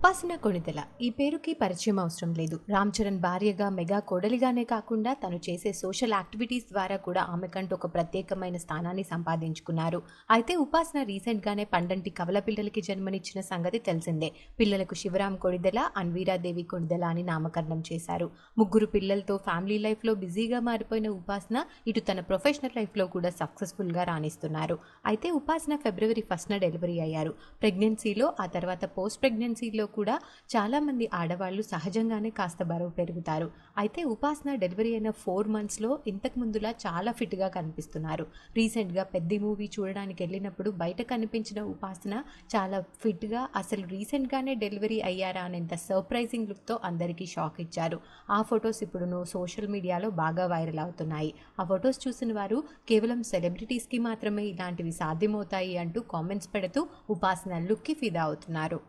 ఉపాసన కొణిదెల ఈ పేరుకి పరిచయం అవసరం లేదు. రామ్ చరణ్ భార్యగా, మెగా కోడలిగానే కాకుండా తను చేసే సోషల్ యాక్టివిటీస్ ద్వారా కూడా ఆమెకంటూ ఒక ప్రత్యేకమైన స్థానాన్ని సంపాదించుకున్నారు. అయితే ఉపాసన రీసెంట్గానే పండంటి కవల పిల్లలకి జన్మనిచ్చిన సంగతి తెలిసిందే. పిల్లలకు శివరామ్ కొణిదెల, అన్వీరాదేవి కొణిదెల అని నామకరణం చేశారు. ముగ్గురు పిల్లలతో ఫ్యామిలీ లైఫ్లో బిజీగా మారిపోయిన ఉపాసన ఇటు తన ప్రొఫెషనల్ లైఫ్లో కూడా సక్సెస్ఫుల్గా రాణిస్తున్నారు. అయితే ఉపాసన ఫిబ్రవరి 1న డెలివరీ అయ్యారు. ప్రెగ్నెన్సీలో ఆ తర్వాత పోస్ట్ ప్రెగ్నెన్సీలో కూడా చాలామంది ఆడవాళ్లు సహజంగానే కాస్త బరువు పెరుగుతారు. అయితే ఉపాసన డెలివరీ అయిన 4 monthsలో ఇంతకు ముందులా చాలా ఫిట్గా కనిపిస్తున్నారు. రీసెంట్గా పెద్ద మూవీ చూడడానికి వెళ్ళినప్పుడు బయట కనిపించిన ఉపాసన చాలా ఫిట్గా, అసలు రీసెంట్గానే డెలివరీ అయ్యారా అనేంత సర్ప్రైజింగ్ లుక్తో అందరికీ షాక్ ఇచ్చారు. ఆ ఫొటోస్ ఇప్పుడు సోషల్ మీడియాలో బాగా వైరల్ అవుతున్నాయి. ఆ ఫొటోస్ చూసిన వారు కేవలం సెలబ్రిటీస్కి మాత్రమే ఇలాంటివి సాధ్యమవుతాయి అంటూ కామెంట్స్ పెడుతూ ఉపాసన లుక్కి ఫిదా అవుతున్నారు.